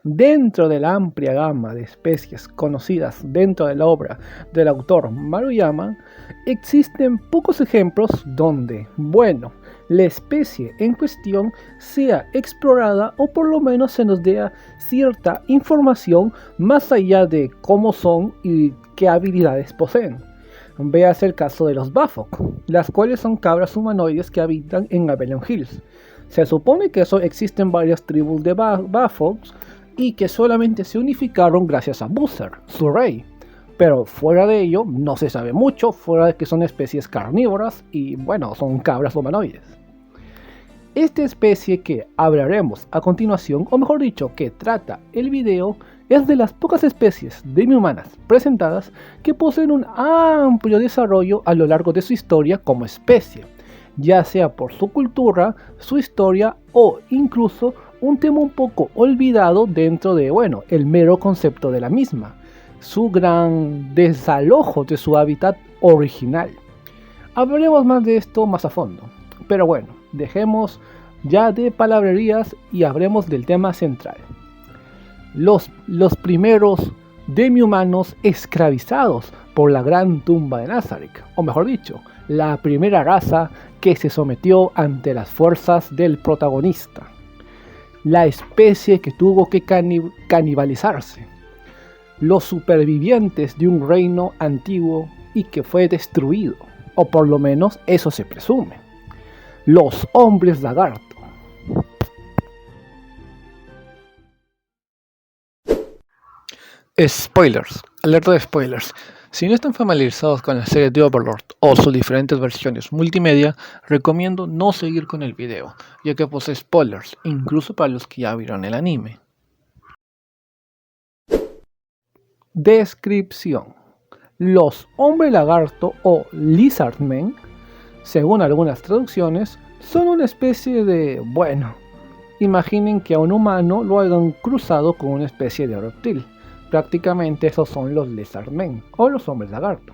Dentro de la amplia gama de especies conocidas dentro de la obra del autor Maruyama, existen pocos ejemplos donde, la especie en cuestión sea explorada o por lo menos se nos dé cierta información más allá de cómo son y qué habilidades poseen. Véase el caso de los Bafok, las cuales son cabras humanoides que habitan en Avalon Hills. Se supone que existen varias tribus de Bafoks y que solamente se unificaron gracias a Boozer, su rey. Pero fuera de ello no se sabe mucho, fuera de que son especies carnívoras y son cabras humanoides. Esta especie que hablaremos a continuación, o mejor dicho, que trata el video, es de las pocas especies demi-humanas presentadas que poseen un amplio desarrollo a lo largo de su historia como especie, ya sea por su cultura, su historia o incluso un tema un poco olvidado dentro de, el mero concepto de la misma, su gran desalojo de su hábitat original. Hablaremos más de esto más a fondo, pero dejemos ya de palabrerías y hablemos del tema central. Los primeros demi-humanos esclavizados por la gran tumba de Nazarick, o mejor dicho, la primera raza que se sometió ante las fuerzas del protagonista. La especie que tuvo que canibalizarse. Los supervivientes de un reino antiguo y que fue destruido, o por lo menos eso se presume. Los hombres lagarto. Spoilers, alerta de spoilers. Si no están familiarizados con la serie de Overlord o sus diferentes versiones multimedia, recomiendo no seguir con el video, ya que posee spoilers, incluso para los que ya vieron el anime. Descripción. Los hombres lagarto o lizardmen, según algunas traducciones, son una especie de, imaginen que a un humano lo hayan cruzado con una especie de reptil. Prácticamente esos son los lizardmen o los hombres lagarto,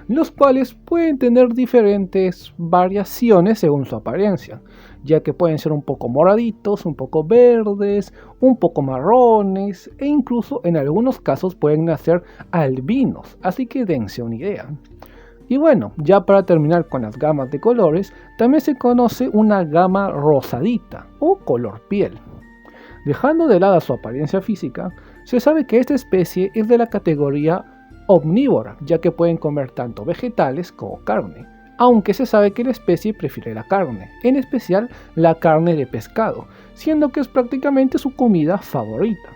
los cuales pueden tener diferentes variaciones según su apariencia, ya que pueden ser un poco moraditos, un poco verdes, un poco marrones e incluso en algunos casos pueden ser albinos, así que dense una idea. Y ya para terminar con las gamas de colores, también se conoce una gama rosadita o color piel. Dejando de lado su apariencia física, se sabe que esta especie es de la categoría omnívora, ya que pueden comer tanto vegetales como carne, aunque se sabe que la especie prefiere la carne, en especial la carne de pescado, siendo que es prácticamente su comida favorita.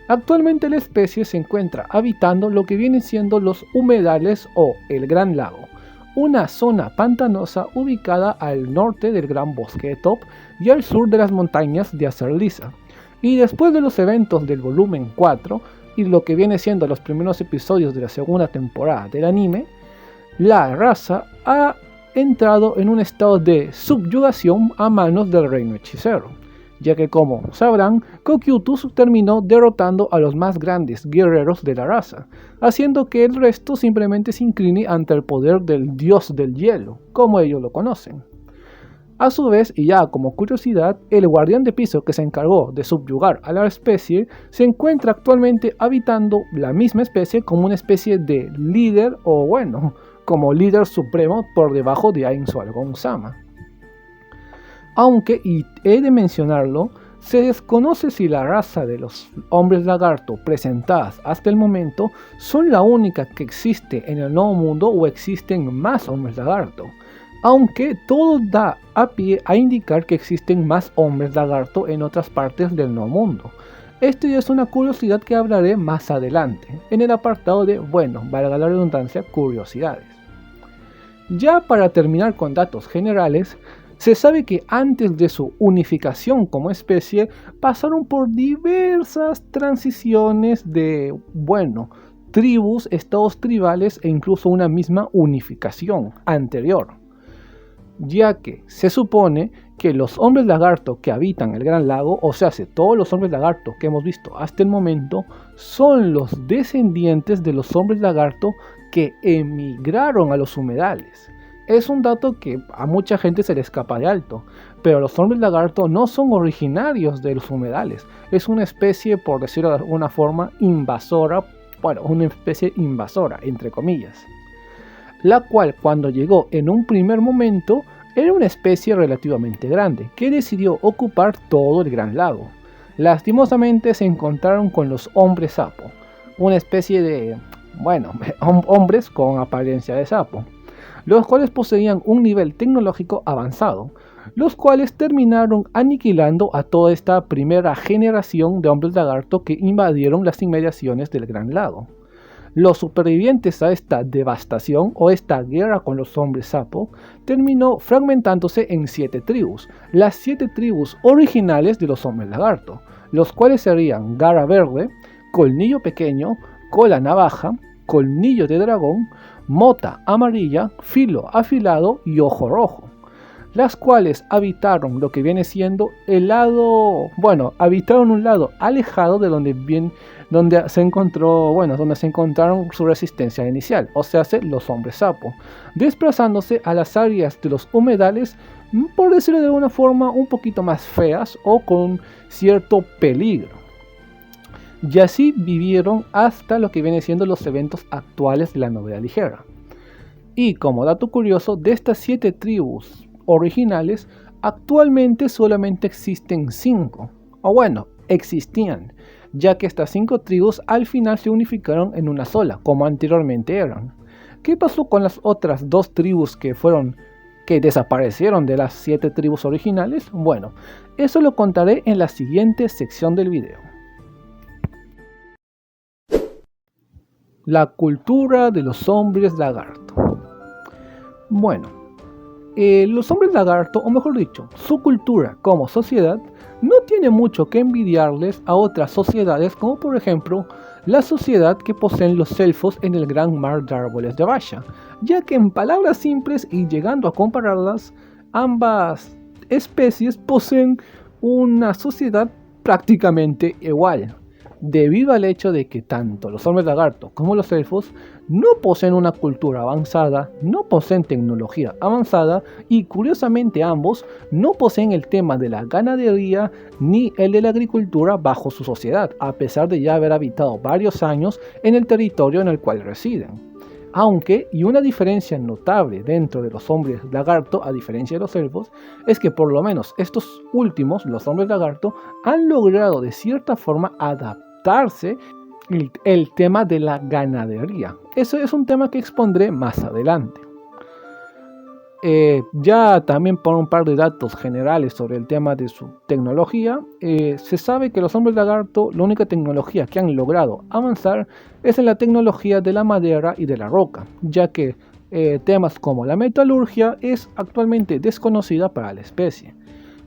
Actualmente la especie se encuentra habitando lo que vienen siendo los humedales o el Gran Lago, una zona pantanosa ubicada al norte del Gran Bosque de Top y al sur de las montañas de Azerlisa. Y después de los eventos del volumen 4 y lo que viene siendo los primeros episodios de la segunda temporada del anime, la raza ha entrado en un estado de subyugación a manos del reino hechicero, ya que como sabrán, Cocytus terminó derrotando a los más grandes guerreros de la raza, haciendo que el resto simplemente se incline ante el poder del dios del hielo, como ellos lo conocen. A su vez, y ya como curiosidad, el guardián de piso que se encargó de subyugar a la especie se encuentra actualmente habitando la misma especie como una especie de líder o como líder supremo por debajo de Ainsworth Gon-sama. Aunque, y he de mencionarlo, se desconoce si la raza de los hombres lagarto presentadas hasta el momento son la única que existe en el Nuevo Mundo o existen más hombres lagarto, aunque todo da a pie a indicar que existen más hombres lagarto en otras partes del Nuevo Mundo. Esto ya es una curiosidad que hablaré más adelante, en el apartado de, valga la redundancia, curiosidades. Ya para terminar con datos generales, se sabe que antes de su unificación como especie pasaron por diversas transiciones de, tribus, estados tribales e incluso una misma unificación anterior, ya que se supone que los hombres lagarto que habitan el Gran Lago, o sea, todos los hombres lagarto que hemos visto hasta el momento, son los descendientes de los hombres lagarto que emigraron a los humedales, es un dato que a mucha gente se le escapa de alto, pero los hombres lagarto no son originarios de los humedales. Es una especie, por decirlo de alguna forma, invasora, bueno, una especie invasora, entre comillas, la cual cuando llegó en un primer momento era una especie relativamente grande, que decidió ocupar todo el Gran Lago. Lastimosamente se encontraron con los hombres sapo, una especie de, bueno, hombres con apariencia de sapo, los cuales poseían un nivel tecnológico avanzado, los cuales terminaron aniquilando a toda esta primera generación de hombres lagarto que invadieron las inmediaciones del Gran Lago. Los supervivientes a esta devastación o esta guerra con los hombres sapo terminó fragmentándose en 7 tribus, las 7 tribus originales de los hombres lagarto, los cuales serían Garra Verde, Colmillo Pequeño, Cola Navaja, Colmillo de Dragón, Mota Amarilla, Filo Afilado y Ojo Rojo, las cuales habitaron lo que viene siendo el lado, bueno, habitaron un lado alejado de donde se encontraron su resistencia inicial, o sea, los hombres sapo, desplazándose a las áreas de los humedales, por decirlo de alguna forma, un poquito más feas o con cierto peligro. Y así vivieron hasta lo que viene siendo los eventos actuales de la novela ligera. Y como dato curioso, de estas 7 tribus originales, actualmente solamente existen 5, o bueno, existían, ya que estas 5 tribus al final se unificaron en una sola, como anteriormente eran. ¿Qué pasó con las otras 2 tribus que desaparecieron de las 7 tribus originales? Bueno, eso lo contaré en la siguiente sección del video. La cultura de los hombres lagarto. Bueno, los hombres lagarto, o mejor dicho, su cultura como sociedad, no tiene mucho que envidiarles a otras sociedades, como por ejemplo la sociedad que poseen los elfos en el gran mar de árboles de Vasha, ya que en palabras simples y llegando a compararlas, ambas especies poseen una sociedad prácticamente igual, debido al hecho de que tanto los hombres lagarto como los elfos no poseen una cultura avanzada, no poseen tecnología avanzada y curiosamente ambos no poseen el tema de la ganadería ni el de la agricultura bajo su sociedad, a pesar de ya haber habitado varios años en el territorio en el cual residen. Aunque, y una diferencia notable dentro de los hombres lagarto a diferencia de los elfos, es que por lo menos estos últimos, los hombres lagarto, han logrado de cierta forma adaptarse el tema de la ganadería. Eso es un tema que expondré más adelante. Ya también por un par de datos generales sobre el tema de su tecnología, se sabe que los hombres lagarto, la única tecnología que han logrado avanzar es en la tecnología de la madera y de la roca, ya que temas como la metalurgia es actualmente desconocida para la especie.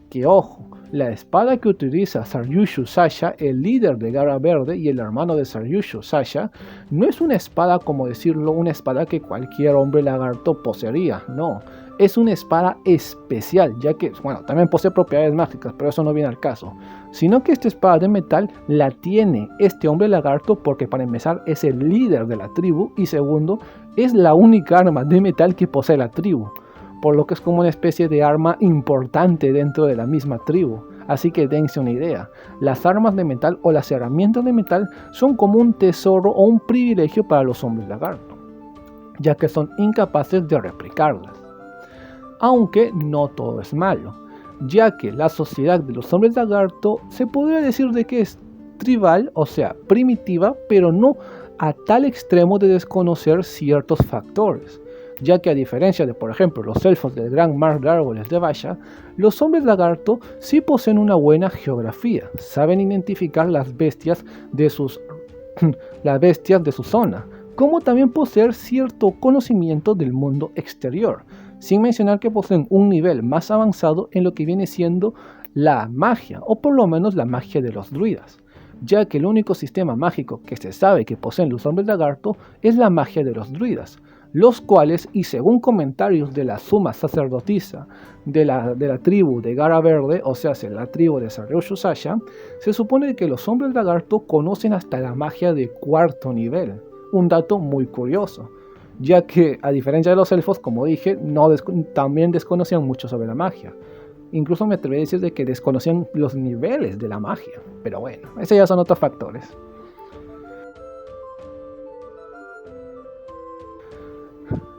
Que ojo, la espada que utiliza Saryushu Sasha, el líder de Garra Verde y el hermano de Saryushu Sasha, no es una espada, como decirlo, una espada que cualquier hombre lagarto poseería, no. Es una espada especial, ya que, bueno, también posee propiedades mágicas, pero eso no viene al caso. Sino que esta espada de metal la tiene este hombre lagarto porque para empezar es el líder de la tribu y segundo, es la única arma de metal que posee la tribu. Por lo que es como una especie de arma importante dentro de la misma tribu. Así que dense una idea, las armas de metal o las herramientas de metal son como un tesoro o un privilegio para los hombres lagarto, ya que son incapaces de replicarlas. Aunque no todo es malo, ya que la sociedad de los hombres lagarto se podría decir de que es tribal, o sea, primitiva, pero no a tal extremo de desconocer ciertos factores. Ya que a diferencia de, por ejemplo, los elfos del gran mar de árboles de Vasha, los hombres lagarto sí poseen una buena geografía, saben identificar las bestias de su zona, como también poseer cierto conocimiento del mundo exterior, sin mencionar que poseen un nivel más avanzado en lo que viene siendo la magia, o por lo menos la magia de los druidas, ya que el único sistema mágico que se sabe que poseen los hombres lagarto es la magia de los druidas, los cuales, y según comentarios de la suma sacerdotisa de la tribu de Garra Verde, o sea, la tribu de Saryushu Sasha, se supone que los hombres lagarto conocen hasta la magia de 4º nivel, un dato muy curioso, ya que a diferencia de los elfos, como dije, también desconocían mucho sobre la magia. Incluso me atrevería a decir de que desconocían los niveles de la magia, pero bueno, esos ya son otros factores.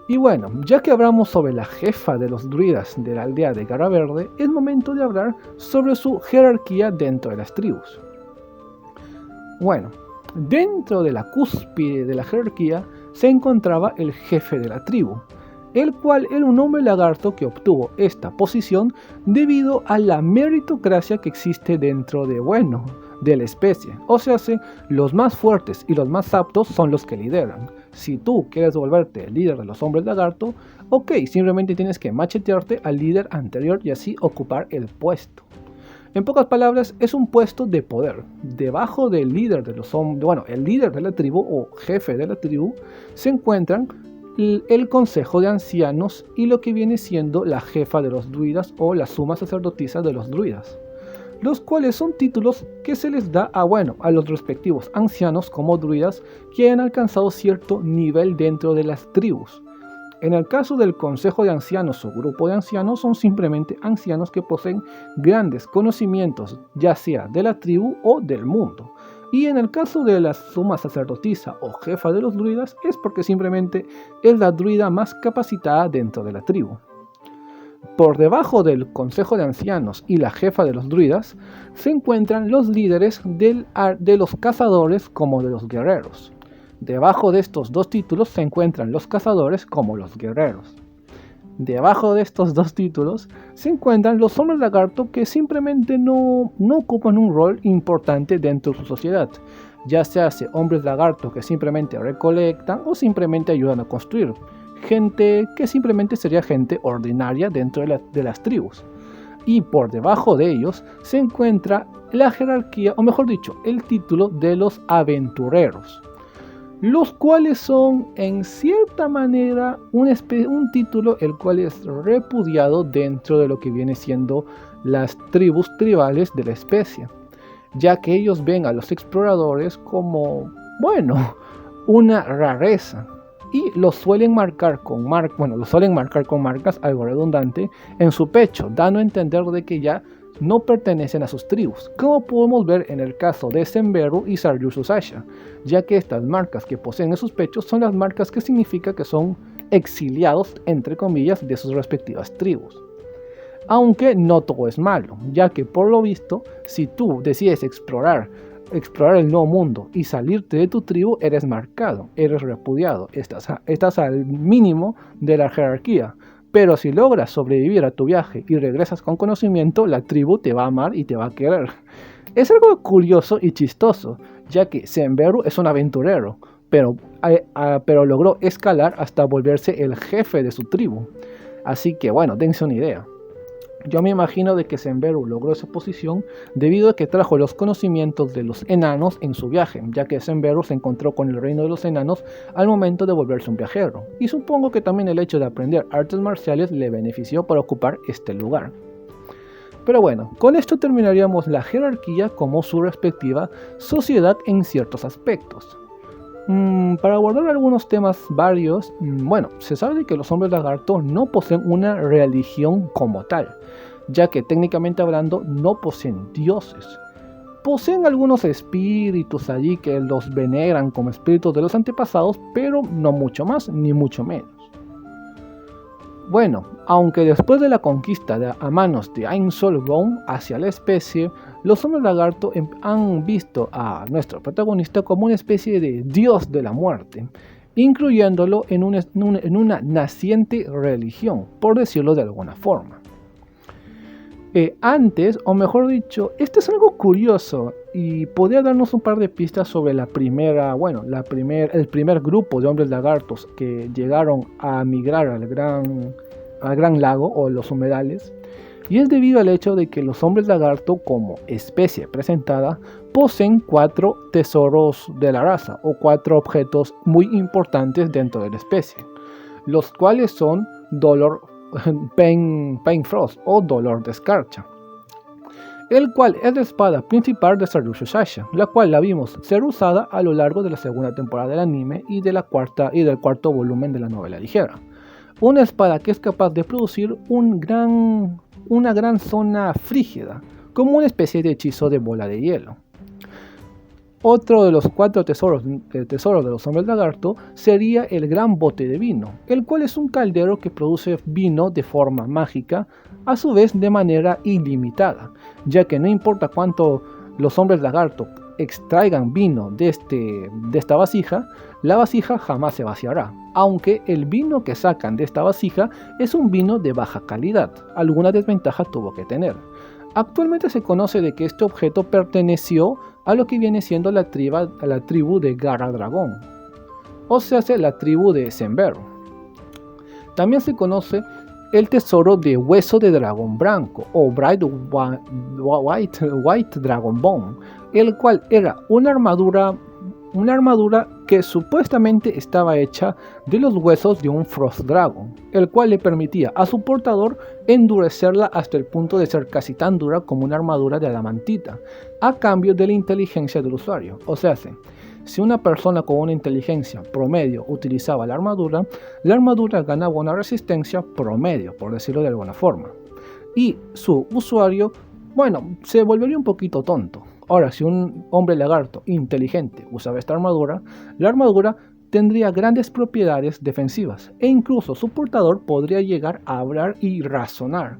Y bueno, ya que hablamos sobre la jefa de los druidas de la aldea de Garra Verde, es momento de hablar sobre su jerarquía dentro de las tribus. Bueno, dentro de la cúspide de la jerarquía se encontraba el jefe de la tribu, el cual era un hombre lagarto que obtuvo esta posición debido a la meritocracia que existe dentro de la especie. O sea, los más fuertes y los más aptos son los que lideran. Si tú quieres volverte el líder de los hombres lagarto, ok, simplemente tienes que machetearte al líder anterior y así ocupar el puesto. En pocas palabras, es un puesto de poder. Debajo del líder de los hombres, el líder de la tribu o jefe de la tribu, se encuentran el consejo de ancianos y lo que viene siendo la jefa de los druidas o la suma sacerdotisa de los druidas, los cuales son títulos que se les da a los respectivos ancianos como druidas que hayan alcanzado cierto nivel dentro de las tribus. En el caso del consejo de ancianos o grupo de ancianos, son simplemente ancianos que poseen grandes conocimientos, ya sea de la tribu o del mundo. Y en el caso de la suma sacerdotisa o jefa de los druidas, es porque simplemente es la druida más capacitada dentro de la tribu. Por debajo del consejo de ancianos y la jefa de los druidas, se encuentran los líderes de los cazadores como de los guerreros. Debajo de estos dos títulos se encuentran los cazadores como los guerreros. Debajo de estos dos títulos se encuentran los hombres lagarto que simplemente no ocupan un rol importante dentro de su sociedad, ya se hace hombres lagarto que simplemente recolectan o simplemente ayudan a construir, gente que simplemente sería gente ordinaria dentro de las tribus. Y por debajo de ellos se encuentra la jerarquía, o mejor dicho, el título de los aventureros, los cuales son en cierta manera un título el cual es repudiado dentro de lo que viene siendo las tribus tribales de la especie, ya que ellos ven a los exploradores como, una rareza, y los suelen marcar con marcas, algo redundante, en su pecho, dando a entender de que ya no pertenecen a sus tribus, como podemos ver en el caso de Semberu y Sarjusu Sasha, ya que estas marcas que poseen en sus pechos son las marcas que significa que son exiliados, entre comillas, de sus respectivas tribus. Aunque no todo es malo, ya que por lo visto, si tú decides explorar el nuevo mundo y salirte de tu tribu, eres marcado, eres repudiado, estás al mínimo de la jerarquía. Pero si logras sobrevivir a tu viaje y regresas con conocimiento, la tribu te va a amar y te va a querer. Es algo curioso y chistoso, ya que Semberu es un aventurero, pero logró escalar hasta volverse el jefe de su tribu. Así que dense una idea. Yo me imagino de que Semberu logró esa posición debido a que trajo los conocimientos de los enanos en su viaje, ya que Semberu se encontró con el reino de los enanos al momento de volverse un viajero, y supongo que también el hecho de aprender artes marciales le benefició para ocupar este lugar. Pero con esto terminaríamos la jerarquía como su respectiva sociedad en ciertos aspectos. Para abordar algunos temas varios, se sabe que los hombres lagarto no poseen una religión como tal, ya que técnicamente hablando no poseen dioses. Poseen algunos espíritus allí que los veneran como espíritus de los antepasados, pero no mucho más ni mucho menos. Aunque después de la conquista a manos de Ainsolgón hacia la especie, los hombres lagarto han visto a nuestro protagonista como una especie de dios de la muerte, incluyéndolo en una naciente religión, por decirlo de alguna forma. Antes, o mejor dicho, esto es algo curioso y podría darnos un par de pistas sobre el primer grupo de hombres lagartos que llegaron a migrar al gran lago o los humedales, y es debido al hecho de que los hombres lagarto como especie presentada poseen 4 tesoros de la raza o 4 objetos muy importantes dentro de la especie, los cuales son Pain Frost o Dolor de Escarcha. el cual es la espada principal de Saryushou Sasha, la cual la vimos ser usada a lo largo de la segunda temporada del anime y del cuarto volumen de la novela ligera. Una espada que es capaz de producir una gran zona frígida, como una especie de hechizo de bola de hielo. Otro de los 4 tesoros de los hombres lagarto sería el gran bote de vino, el cual es un caldero que produce vino de forma mágica, a su vez de manera ilimitada, ya que no importa cuánto los hombres lagarto extraigan vino de esta vasija, la vasija jamás se vaciará, aunque el vino que sacan de esta vasija es un vino de baja calidad, alguna desventaja tuvo que tener. Actualmente se conoce de que este objeto perteneció a lo que viene siendo la tribu de Garra Dragón, o sea, la tribu de Zenbero. También se conoce el tesoro de hueso de dragón blanco, o Bright White Dragon Bone, el cual era una armadura que supuestamente estaba hecha de los huesos de un Frost Dragon, el cual le permitía a su portador endurecerla hasta el punto de ser casi tan dura como una armadura de adamantita, a cambio de la inteligencia del usuario. O sea, si una persona con una inteligencia promedio utilizaba la armadura ganaba una resistencia promedio, por decirlo de alguna forma. Y su usuario, bueno, se volvería un poquito tonto. Ahora, si un hombre lagarto inteligente usaba esta armadura, la armadura tendría grandes propiedades defensivas e incluso su portador podría llegar a hablar y razonar,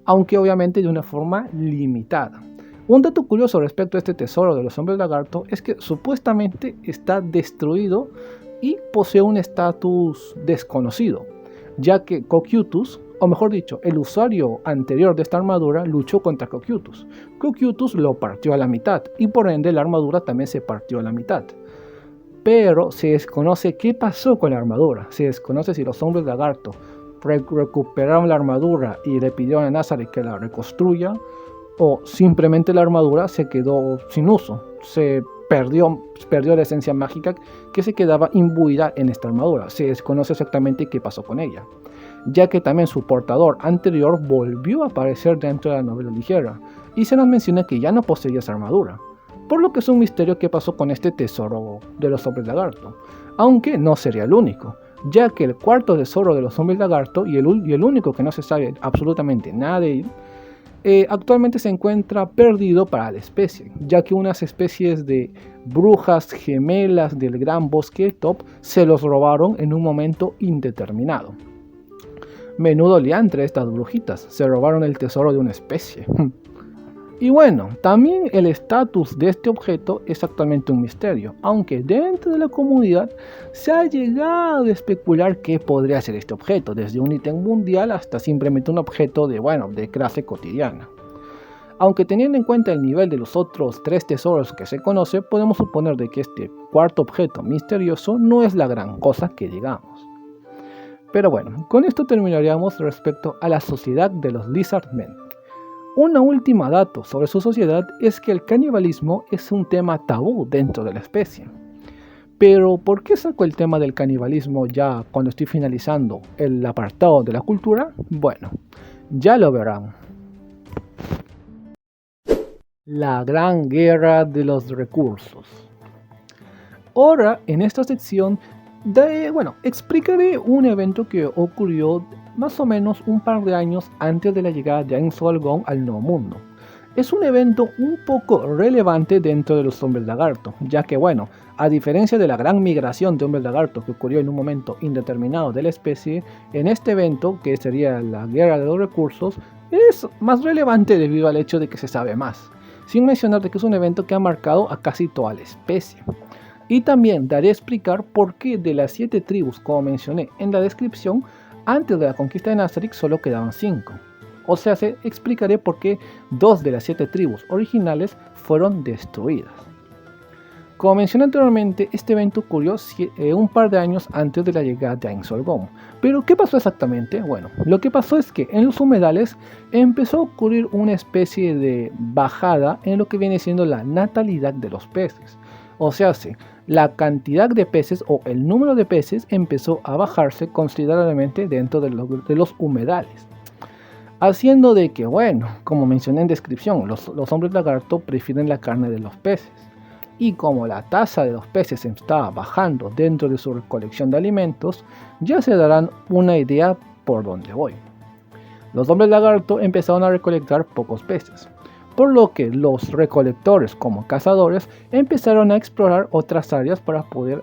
aunque obviamente de una forma limitada. Un dato curioso respecto a este tesoro de los hombres lagarto es que supuestamente está destruido y posee un estatus desconocido, ya que Cocytus, o mejor dicho, el usuario anterior de esta armadura luchó contra Cocytus. Cocytus lo partió a la mitad y por ende la armadura también se partió a la mitad. Pero se desconoce qué pasó con la armadura, se desconoce si los hombres lagarto recuperaron la armadura y le pidieron a Nazarick que la reconstruya, o simplemente la armadura se quedó sin uso, se perdió la esencia mágica que se quedaba imbuida en esta armadura. Se desconoce exactamente qué pasó con ella, ya que también su portador anterior volvió a aparecer dentro de la novela ligera, y se nos menciona que ya no poseía esa armadura, por lo que es un misterio qué pasó con este tesoro de los hombres lagarto, aunque no sería el único, ya que el cuarto tesoro de los hombres lagarto y el único que no se sabe absolutamente nada de él, actualmente se encuentra perdido para la especie, ya que unas especies de brujas gemelas del gran bosque top se los robaron en un momento indeterminado. Menudo liantre estas brujitas, se robaron el tesoro de una especie. Y bueno, también el estatus de este objeto es actualmente un misterio, aunque dentro de la comunidad se ha llegado a especular qué podría ser este objeto, desde un ítem mundial hasta simplemente un objeto de clase cotidiana. Aunque teniendo en cuenta el nivel de los otros 3 tesoros que se conoce, podemos suponer de que este cuarto objeto misterioso no es la gran cosa que digamos. Pero bueno, con esto terminaríamos respecto a la sociedad de los Lizardmen. Una última dato sobre su sociedad es que el canibalismo es un tema tabú dentro de la especie. Pero ¿por qué saco el tema del canibalismo ya cuando estoy finalizando el apartado de la cultura? Bueno, ya lo verán. La gran guerra de los recursos. Ahora, en esta sección, explicaré un evento que ocurrió más o menos un par de años antes de la llegada de Ainsworth Gong al Nuevo Mundo. Es un evento un poco relevante dentro de los hombres lagarto, ya que a diferencia de la gran migración de hombres lagarto que ocurrió en un momento indeterminado de la especie, en este evento, que sería la guerra de los recursos, es más relevante debido al hecho de que se sabe más, sin mencionar de que es un evento que ha marcado a casi toda la especie. Y también daré a explicar por qué de las 7 tribus, como mencioné en la descripción, antes de la conquista de Nazarick solo quedaban 5. O sea, explicaré por qué 2 de las 7 tribus originales fueron destruidas. Como mencioné anteriormente, este evento ocurrió un par de años antes de la llegada de Ainsworth Gong. Pero ¿qué pasó exactamente? Bueno, lo que pasó es que en los humedales empezó a ocurrir una especie de bajada en lo que viene siendo la natalidad de los peces. O sea, la cantidad de peces o el número de peces empezó a bajarse considerablemente dentro de los humedales. haciendo de que, bueno, como mencioné en descripción, los hombres lagarto prefieren la carne de los peces. Y como la tasa de los peces estaba bajando dentro de su recolección de alimentos, ya se darán una idea por dónde voy. Los hombres lagarto empezaron a recolectar pocos peces, por lo que los recolectores como cazadores empezaron a explorar otras áreas para poder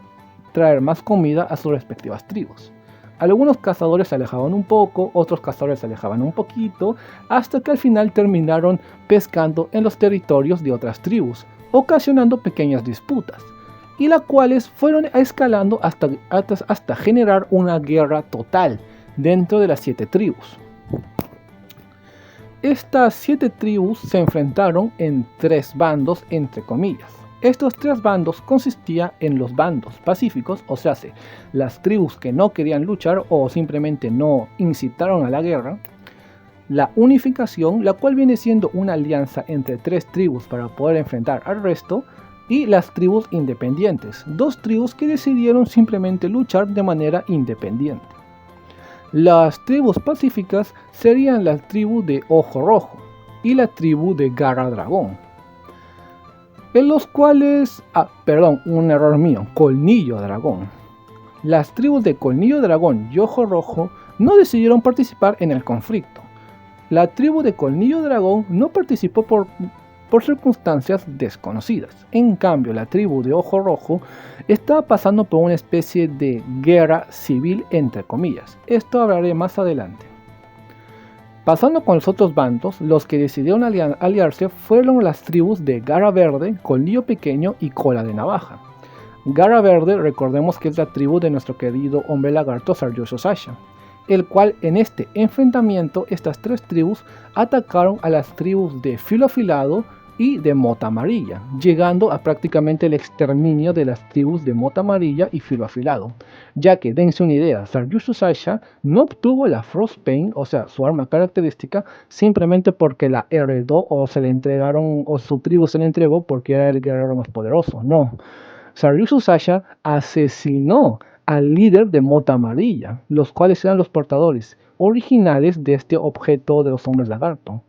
traer más comida a sus respectivas tribus. Algunos cazadores se alejaban un poco, otros cazadores se alejaban un poquito, hasta que al final terminaron pescando en los territorios de otras tribus, ocasionando pequeñas disputas, y las cuales fueron escalando hasta generar una guerra total dentro de las 7 tribus. Estas 7 tribus se enfrentaron en 3 bandos entre comillas. Estos 3 bandos consistían en los bandos pacíficos, o sea, las tribus que no querían luchar o simplemente no incitaron a la guerra. La unificación, la cual viene siendo una alianza entre 3 tribus para poder enfrentar al resto. Y las tribus independientes, 2 tribus que decidieron simplemente luchar de manera independiente. Las tribus pacíficas serían la tribu de Ojo Rojo y la tribu de Garra Dragón, en los cuales, un error mío, Colmillo Dragón. Las tribus de Colmillo Dragón y Ojo Rojo no decidieron participar en el conflicto. La tribu de Colmillo Dragón no participó por circunstancias desconocidas. En cambio, la tribu de Ojo Rojo estaba pasando por una especie de guerra civil entre comillas. Esto hablaré más adelante. Pasando con los otros bandos, los que decidieron aliarse fueron las tribus de Garra Verde, Colmillo Pequeño y Cola de Navaja. Garra Verde, recordemos que es la tribu de nuestro querido hombre lagarto Sarjoso Sasha, el cual en este enfrentamiento estas 3 tribus atacaron a las tribus de Filo Afilado y de Mota Amarilla, llegando a prácticamente el exterminio de las tribus de Mota Amarilla y Filo Afilado, ya que, dense una idea, Sarjoso Sasha no obtuvo la Frostbane, o sea, su arma característica, simplemente porque la heredó o se le entregaron, o su tribu se le entregó porque era el guerrero más poderoso. No, Sarjoso Sasha asesinó al líder de Mota Amarilla, los cuales eran los portadores originales de este objeto de los hombres lagarto.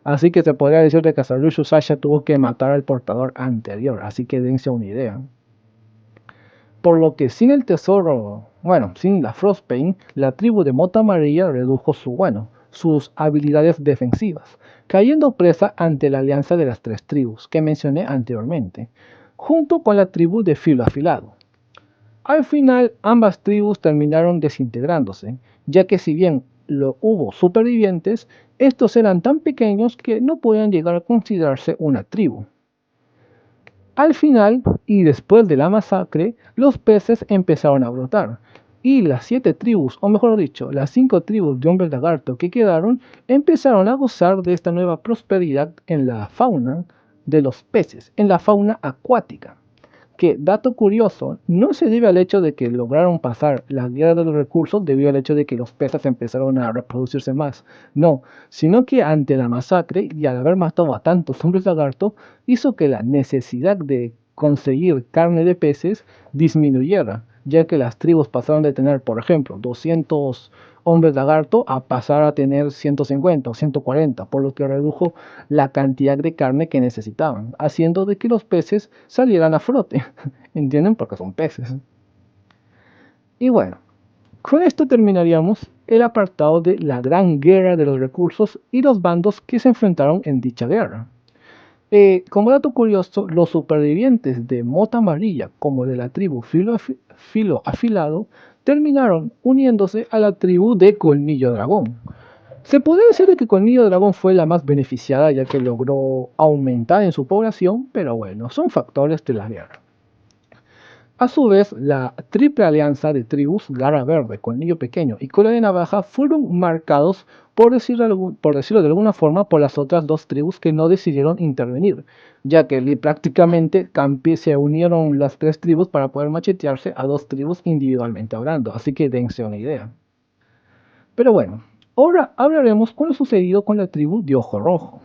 Así que se podría decir que Sarjoso Sasha tuvo que matar al portador anterior, así que dense una idea. Por lo que sin el tesoro, sin la Frostbane, la tribu de Mota Amarilla redujo sus habilidades defensivas, cayendo presa ante la alianza de las 3 tribus que mencioné anteriormente, junto con la tribu de Filo Afilado. Al final, ambas tribus terminaron desintegrándose, ya que si bien hubo supervivientes, estos eran tan pequeños que no podían llegar a considerarse una tribu. Al final, y después de la masacre, los peces empezaron a brotar, y las 7 tribus, o mejor dicho, las 5 tribus de hombres lagarto que quedaron, empezaron a gozar de esta nueva prosperidad en la fauna de los peces, en la fauna acuática. Que, dato curioso, no se debe al hecho de que lograron pasar la guerra de los recursos debido al hecho de que los peces empezaron a reproducirse más. No, sino que ante la masacre y al haber matado a tantos hombres lagarto, hizo que la necesidad de conseguir carne de peces disminuyera, ya que las tribus pasaron de tener, por ejemplo, 200 hombres lagarto a pasar a tener 150 o 140, por lo que redujo la cantidad de carne que necesitaban, haciendo de que los peces salieran a flote. ¿Entienden? Porque son peces. Y bueno, con esto terminaríamos el apartado de la gran guerra de los recursos y los bandos que se enfrentaron en dicha guerra. Como dato curioso, los supervivientes de Mota Amarilla, como de la tribu Filo Afilado, terminaron uniéndose a la tribu de Colmillo Dragón. Se podría decir que Colmillo Dragón fue la más beneficiada, ya que logró aumentar en su población, pero bueno, son factores de la guerra. A su vez, la triple alianza de tribus Garra Verde, Colmillo Pequeño y Cola de Navaja fueron marcados, por decirlo de alguna forma, por las otras 2 tribus que no decidieron intervenir, ya que prácticamente se unieron las 3 tribus para poder machetearse a 2 tribus individualmente hablando, así que dense una idea. Pero bueno, ahora hablaremos con lo sucedido con la tribu de Ojo Rojo.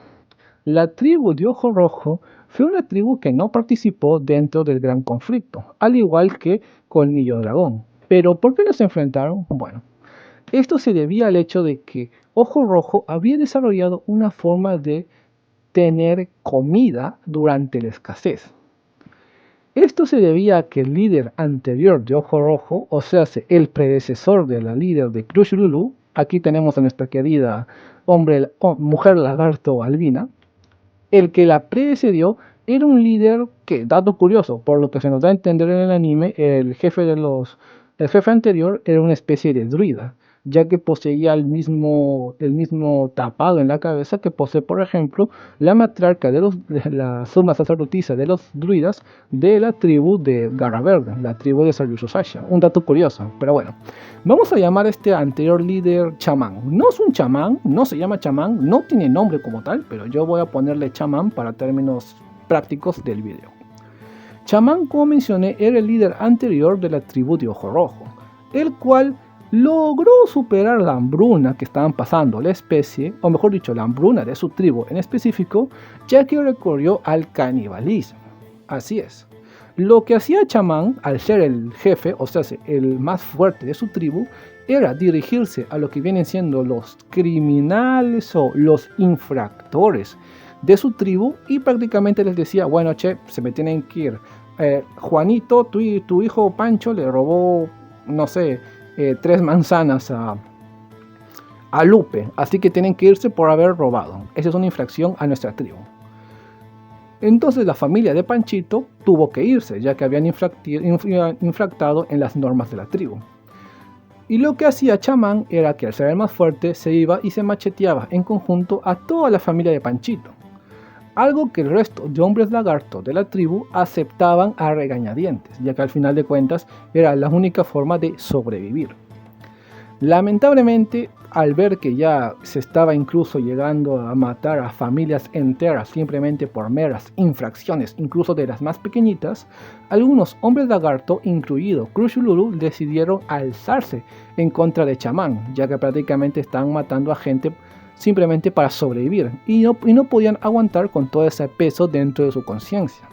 La tribu de Ojo Rojo fue una tribu que no participó dentro del gran conflicto, al igual que Colmillo Dragón. Pero ¿por qué nos enfrentaron? Bueno, esto se debía al hecho de que Ojo Rojo había desarrollado una forma de tener comida durante la escasez. Esto se debía a que el líder anterior de Ojo Rojo, o sea, el predecesor de la líder de Crush Lulu, aquí tenemos a nuestra querida mujer lagarto albina, el que la precedió era un líder que, dato curioso, por lo que se nos da a entender en el anime, el jefe anterior era una especie de druida, ya que poseía el mismo tapado en la cabeza que posee, por ejemplo, la matriarca de la suma sacerdotisa de los druidas de la tribu de Garra Verde, la tribu de Sayusho Sasha. Un dato curioso, pero bueno. Vamos a llamar a este anterior líder chamán. No es un chamán, no se llama chamán, no tiene nombre como tal, pero yo voy a ponerle chamán para términos prácticos del video. Chamán, como mencioné, era el líder anterior de la tribu de Ojo Rojo, el cual logró superar la hambruna que estaban pasando la especie, o mejor dicho, la hambruna de su tribu en específico, ya que recurrió al canibalismo. Así es. Lo que hacía Chamán, al ser el jefe, o sea, el más fuerte de su tribu, era dirigirse a lo que vienen siendo los criminales o los infractores de su tribu y prácticamente les decía, bueno, che, se me tienen que ir. Juanito, tu hijo Pancho le robó, no sé, 3 manzanas a Lupe, así que tienen que irse por haber robado. Esa es una infracción a nuestra tribu. Entonces la familia de Panchito tuvo que irse, ya que habían infractado en las normas de la tribu. Y lo que hacía Chamán era que al ser el más fuerte se iba y se macheteaba en conjunto a toda la familia de Panchito. Algo que el resto de hombres lagarto de la tribu aceptaban a regañadientes, ya que al final de cuentas era la única forma de sobrevivir. Lamentablemente, al ver que ya se estaba incluso llegando a matar a familias enteras simplemente por meras infracciones, incluso de las más pequeñitas, algunos hombres lagarto, incluido Crush Lulu, decidieron alzarse en contra de Chamán, ya que prácticamente estaban matando a gente simplemente para sobrevivir y no podían aguantar con todo ese peso dentro de su conciencia.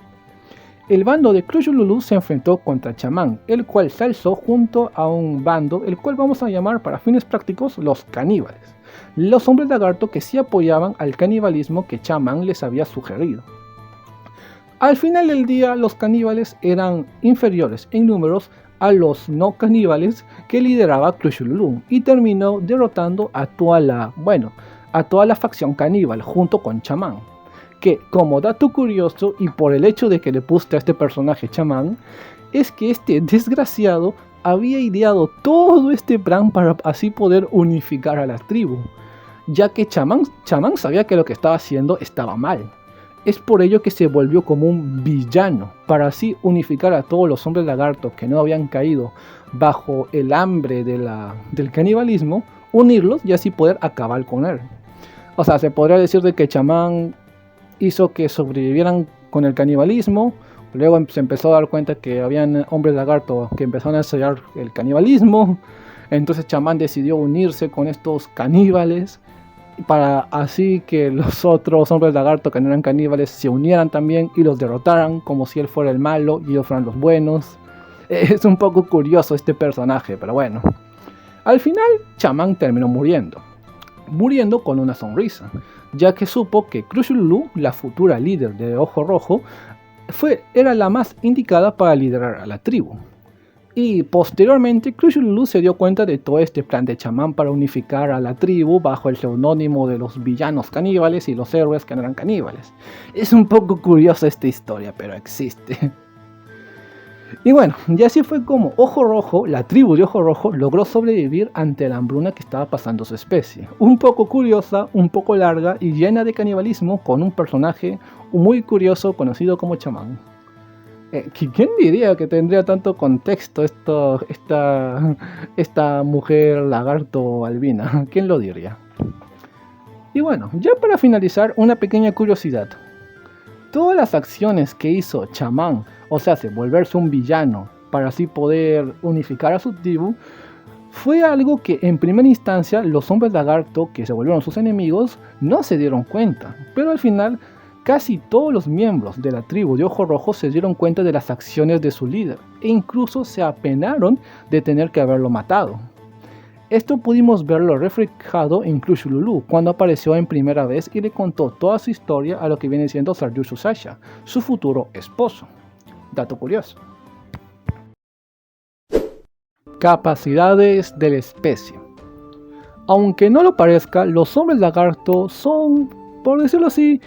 El bando de Crush Lulu se enfrentó contra Chamán, el cual se alzó junto a un bando, el cual vamos a llamar para fines prácticos los caníbales, los hombres lagarto que sí apoyaban al canibalismo que Chamán les había sugerido. Al final del día, los caníbales eran inferiores en números a los no caníbales que lideraba Crush Lulu y terminó derrotando a toda la facción caníbal junto con Chamán. Que, como dato curioso, y por el hecho de que le puse a este personaje Chamán, es que este desgraciado había ideado todo este plan para así poder unificar a la tribu, ya que Chamán sabía que lo que estaba haciendo estaba mal. Es por ello que se volvió como un villano, para así unificar a todos los hombres lagartos que no habían caído bajo el hambre del canibalismo, unirlos y así poder acabar con él. O sea, se podría decir de que Chamán hizo que sobrevivieran con el canibalismo, luego se empezó a dar cuenta que habían hombres lagarto que empezaron a ensayar el canibalismo, entonces Chamán decidió unirse con estos caníbales para así que los otros hombres lagarto que no eran caníbales se unieran también y los derrotaran como si él fuera el malo y ellos fueran los buenos. Es un poco curioso este personaje, pero bueno. Al final Chamán terminó muriendo con una sonrisa, ya que supo que Crush Lulu, la futura líder de Ojo Rojo, era la más indicada para liderar a la tribu. Y posteriormente Crush Lulu se dio cuenta de todo este plan de Chamán para unificar a la tribu bajo el seudónimo de los villanos caníbales y los héroes que no eran caníbales. Es un poco curiosa esta historia, pero existe. Y bueno, y así fue como Ojo Rojo, la tribu de Ojo Rojo, logró sobrevivir ante la hambruna que estaba pasando su especie. Un poco curiosa, un poco larga y llena de canibalismo, con un personaje muy curioso conocido como Chamán. ¿Quién diría que tendría tanto contexto esta mujer lagarto albina? ¿Quién lo diría? Y bueno, ya para finalizar, una pequeña curiosidad. Todas las acciones que hizo Chamán, o sea, volverse un villano para así poder unificar a su tribu, fue algo que en primera instancia los hombres lagarto que se volvieron sus enemigos no se dieron cuenta, pero al final casi todos los miembros de la tribu de Ojo Rojo se dieron cuenta de las acciones de su líder e incluso se apenaron de tener que haberlo matado. Esto pudimos verlo reflejado en Cthulhu cuando apareció en primera vez y le contó toda su historia a lo que viene siendo Sarju Sasha, su futuro esposo. Dato curioso. Capacidades de la especie. Aunque no lo parezca, los hombres lagarto son, por decirlo así,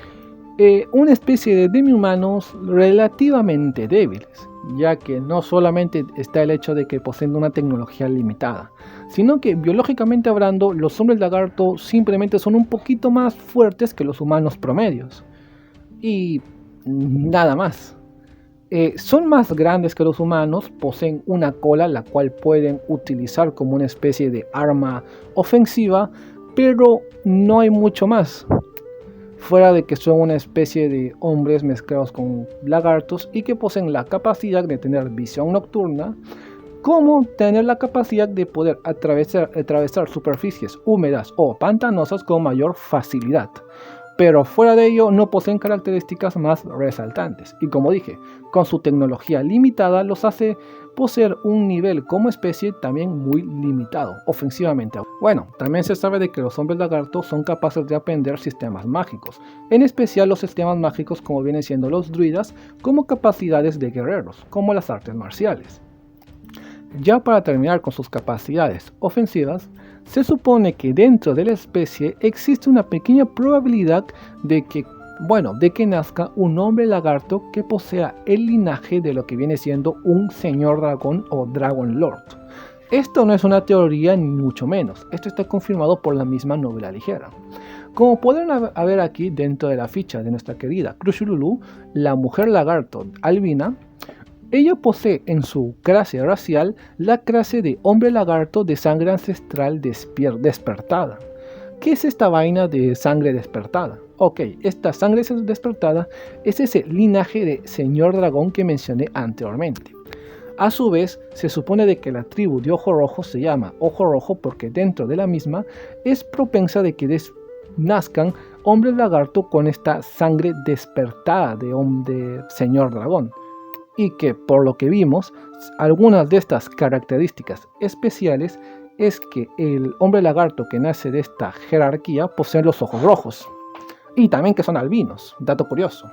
una especie de demi-humanos relativamente débiles, ya que no solamente está el hecho de que poseen una tecnología limitada, sino que biológicamente hablando, los hombres lagarto simplemente son un poquito más fuertes que los humanos promedios. Y nada más. Son más grandes que los humanos, poseen una cola la cual pueden utilizar como una especie de arma ofensiva, pero no hay mucho más. Fuera de que son una especie de hombres mezclados con lagartos y que poseen la capacidad de tener visión nocturna, como tener la capacidad de poder atravesar superficies húmedas o pantanosas con mayor facilidad. Pero fuera de ello no poseen características más resaltantes y, como dije, con su tecnología limitada los hace poseer un nivel como especie también muy limitado ofensivamente. Bueno, también se sabe de que los hombres lagartos son capaces de aprender sistemas mágicos, en especial los sistemas mágicos como vienen siendo los druidas, como capacidades de guerreros, como las artes marciales. Ya para terminar con sus capacidades ofensivas, se supone que dentro de la especie existe una pequeña probabilidad de que nazca un hombre lagarto que posea el linaje de lo que viene siendo un señor dragón o Dragon Lord. Esto no es una teoría ni mucho menos, esto está confirmado por la misma novela ligera. Como pueden ver aquí dentro de la ficha de nuestra querida Cthulhu, la mujer lagarto albina, ella posee en su clase racial la clase de hombre lagarto de sangre ancestral despertada. ¿Qué es esta vaina de sangre despertada? Ok, esta sangre despertada es ese linaje de señor dragón que mencioné anteriormente. A su vez, se supone de que la tribu de Ojo Rojo se llama Ojo Rojo porque dentro de la misma es propensa de que nazcan hombres lagarto con esta sangre despertada de señor dragón. Y que por lo que vimos, algunas de estas características especiales es que el hombre lagarto que nace de esta jerarquía posee los ojos rojos y también que son albinos, dato curioso.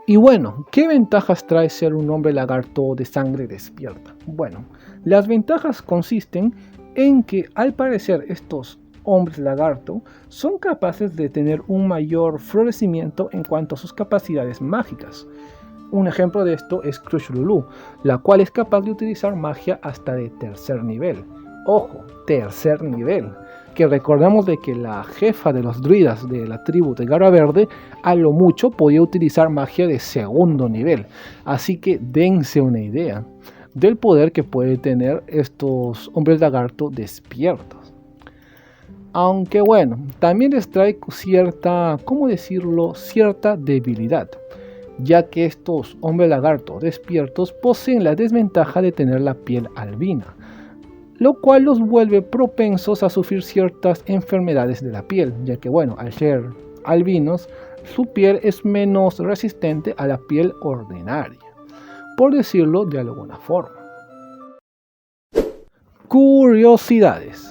Y bueno, ¿qué ventajas trae ser un hombre lagarto de sangre despierta? Bueno, las ventajas consisten en que al parecer estos hombres lagarto son capaces de tener un mayor florecimiento en cuanto a sus capacidades mágicas. Un ejemplo de esto es Cthulhu, la cual es capaz de utilizar magia hasta de tercer nivel. Ojo, tercer nivel. Que recordamos de que la jefa de los druidas de la tribu de Garra Verde a lo mucho podía utilizar magia de segundo nivel. Así que dense una idea del poder que pueden tener estos hombres lagarto despiertos. Aunque bueno, también les trae cierta debilidad, ya que estos hombres lagarto despiertos poseen la desventaja de tener la piel albina, lo cual los vuelve propensos a sufrir ciertas enfermedades de la piel, ya que bueno, al ser albinos, su piel es menos resistente a la piel ordinaria, por decirlo de alguna forma. Curiosidades.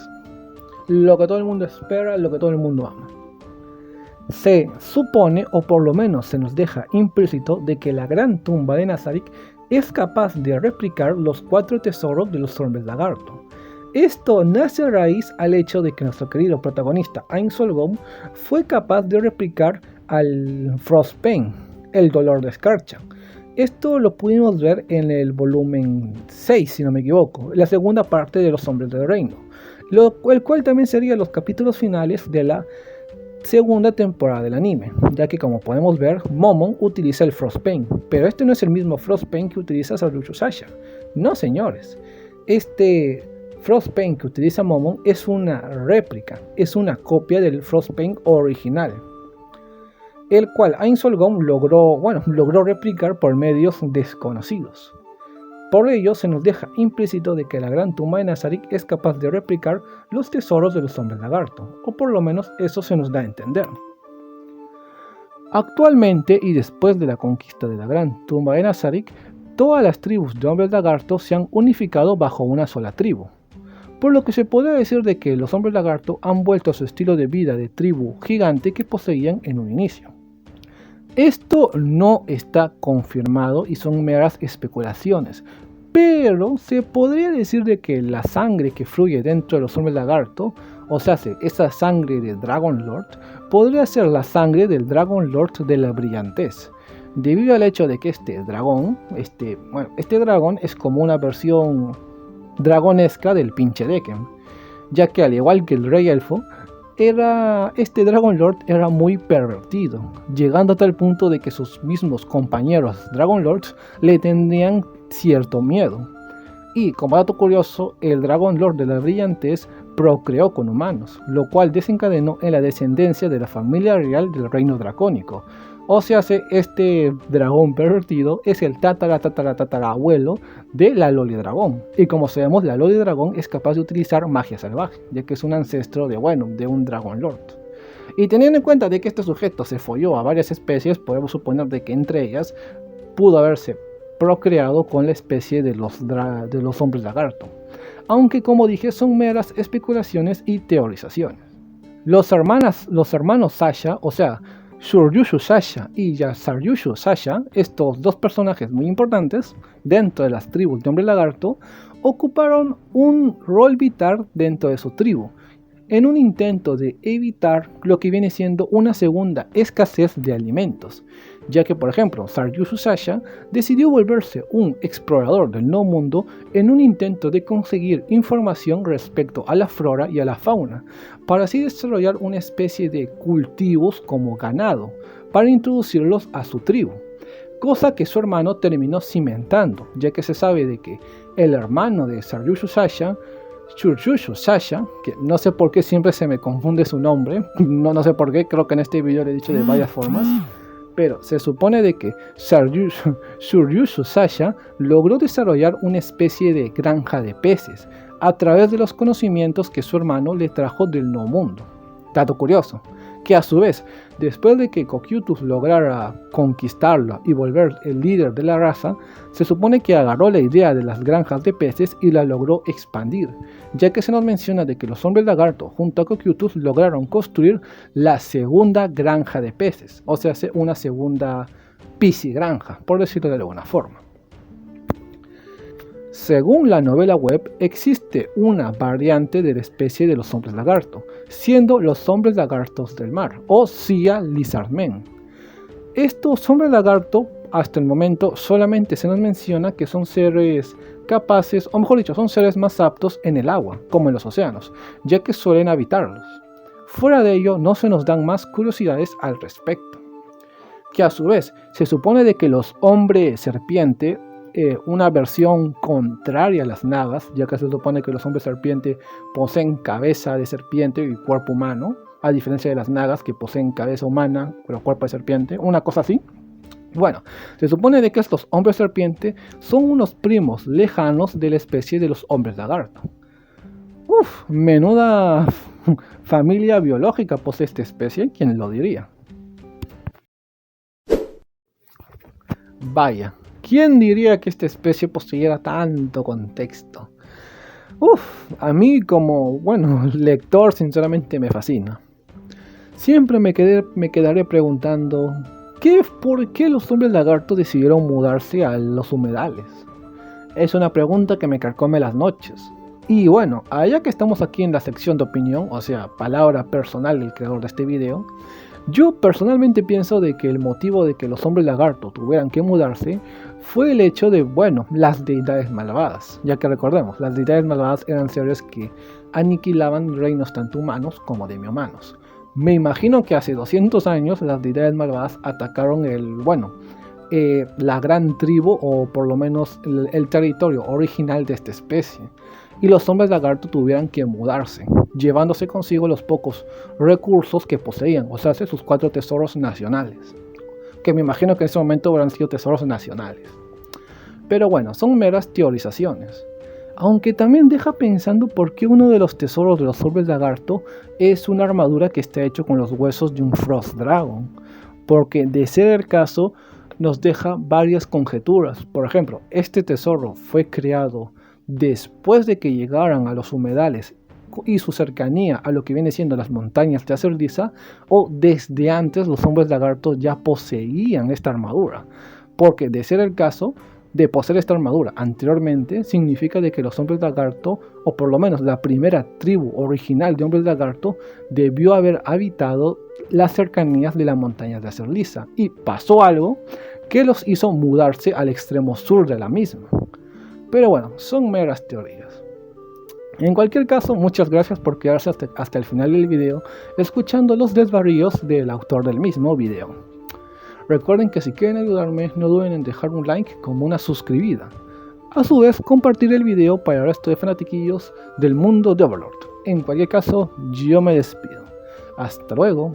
Lo que todo el mundo espera, lo que todo el mundo ama. Se supone, o por lo menos se nos deja implícito, de que la gran tumba de Nazarick es capaz de replicar los 4 tesoros de los hombres lagarto. Esto nace a raíz al hecho de que nuestro querido protagonista Ainsolgom fue capaz de replicar al Frostbane, el dolor de escarcha. Esto lo pudimos ver en el volumen 6, si no me equivoco, la segunda parte de los Hombres del Reino, el cual también sería los capítulos finales de la segunda temporada del anime, ya que como podemos ver, Momon utiliza el Frostbane, pero este no es el mismo Frostbane que utiliza Sarju Sasha. No, señores, este Frostbane que utiliza Momon es una réplica, es una copia del Frostbane original, el cual Ainsolgom logró replicar por medios desconocidos. Por ello se nos deja implícito de que la gran tumba de Nazarick es capaz de replicar los tesoros de los hombres lagarto, o por lo menos eso se nos da a entender. Actualmente y después de la conquista de la gran tumba de Nazarick, todas las tribus de hombres lagarto se han unificado bajo una sola tribu. por lo que se podría decir de que los hombres lagarto han vuelto a su estilo de vida de tribu gigante que poseían en un inicio. Esto no está confirmado y son meras especulaciones, pero se podría decir de que la sangre que fluye dentro de los hombres lagarto, o sea, esa sangre de Dragon Lord, podría ser la sangre del Dragon Lord de la brillantez, debido al hecho de que este dragón es como una versión dragonesca del pinche Decken, ya que al igual que el rey elfo, este Dragon Lord era muy pervertido, llegando a tal punto de que sus mismos compañeros Dragon Lords le tendrían cierto miedo. Y como dato curioso, el Dragon Lord de la brillantez procreó con humanos, lo cual desencadenó en la descendencia de la familia real del reino dracónico. O sea, este dragón pervertido es el tatarabuelo de la Loli Dragón. Y como sabemos, la Loli Dragón es capaz de utilizar magia salvaje, ya que es un ancestro de un Dragon Lord. Y teniendo en cuenta de que este sujeto se folló a varias especies, podemos suponer de que entre ellas pudo haberse procreado con la especie de los hombres lagarto. Aunque como dije, son meras especulaciones y teorizaciones. Los hermanos Sasha, o sea, Suryushu Sasha y Yasaryushu Sasha, estos dos personajes muy importantes dentro de las tribus de hombre lagarto, ocuparon un rol vital dentro de su tribu, en un intento de evitar lo que viene siendo una segunda escasez de alimentos, ya que por ejemplo Saryushu Sasha decidió volverse un explorador del nuevo mundo en un intento de conseguir información respecto a la flora y a la fauna, para así desarrollar una especie de cultivos como ganado, para introducirlos a su tribu, cosa que su hermano terminó cimentando, ya que se sabe de que el hermano de Saryushu Sasha, Suryushu Sasha, que no sé por qué siempre se me confunde su nombre, no sé por qué, creo que en este video lo he dicho de varias formas, pero se supone de que Suryushu Sasha logró desarrollar una especie de granja de peces a través de los conocimientos que su hermano le trajo del nuevo mundo. Dato curioso, que a su vez, después de que Cocytus lograra conquistarlo y volver el líder de la raza, se supone que agarró la idea de las granjas de peces y la logró expandir, ya que se nos menciona de que los hombres lagarto junto a Cocytus lograron construir la segunda granja de peces, o sea, una segunda piscigranja, por decirlo de alguna forma. Según la novela web, existe una variante de la especie de los hombres lagarto, siendo los hombres lagartos del mar, o Sea Lizardmen. Estos hombres lagarto, hasta el momento, solamente se nos menciona que son seres capaces, o mejor dicho, son seres más aptos en el agua, como en los océanos, ya que suelen habitarlos. Fuera de ello, no se nos dan más curiosidades al respecto. Que a su vez, se supone de que los hombres serpiente, una versión contraria a las nagas, ya que se supone que los hombres serpiente poseen cabeza de serpiente y cuerpo humano, a diferencia de las nagas que poseen cabeza humana pero cuerpo de serpiente, una cosa así. Bueno, se supone de que estos hombres serpiente son unos primos lejanos de la especie de los hombres lagarto. Menuda familia biológica posee esta especie, ¿quién lo diría? Vaya, ¿quién diría que esta especie poseyera tanto contexto? A mí como, lector sinceramente me fascina. Siempre me quedaré preguntando, ¿por qué los hombres lagarto decidieron mudarse a los humedales? Es una pregunta que me carcome las noches. Y bueno, allá que estamos aquí en la sección de opinión, o sea, palabra personal del creador de este video, yo personalmente pienso de que el motivo de que los hombres lagarto tuvieran que mudarse fue el hecho de, las deidades malvadas, ya que recordemos, las deidades malvadas eran seres que aniquilaban reinos tanto humanos como demi-humanos. Me imagino que hace 200 años las deidades malvadas atacaron la gran tribu, o por lo menos el territorio original de esta especie, y los hombres lagarto tuvieran que mudarse, llevándose consigo los pocos recursos que poseían, o sea, sus 4 tesoros nacionales, que me imagino que en ese momento habrán sido tesoros nacionales. Pero bueno, son meras teorizaciones. Aunque también deja pensando por qué uno de los tesoros de los hombres lagarto es una armadura que está hecho con los huesos de un Frost Dragon. Porque de ser el caso, nos deja varias conjeturas. Por ejemplo, este tesoro fue creado después de que llegaran a los humedales y su cercanía a lo que viene siendo las montañas de Acerdiza, o desde antes los hombres lagartos ya poseían esta armadura. Porque de ser el caso de poseer esta armadura anteriormente, significa de que los hombres lagarto, o por lo menos la primera tribu original de hombres lagarto, debió haber habitado las cercanías de las montañas de Acerdiza, y pasó algo que los hizo mudarse al extremo sur de la misma. Pero bueno, son meras teorías. En cualquier caso, muchas gracias por quedarse hasta el final del video escuchando los desvaríos del autor del mismo video. Recuerden que si quieren ayudarme, no duden en dejar un like como una suscribida. A su vez, compartir el video para el resto de fanatiquillos del mundo de Overlord. En cualquier caso, yo me despido. Hasta luego.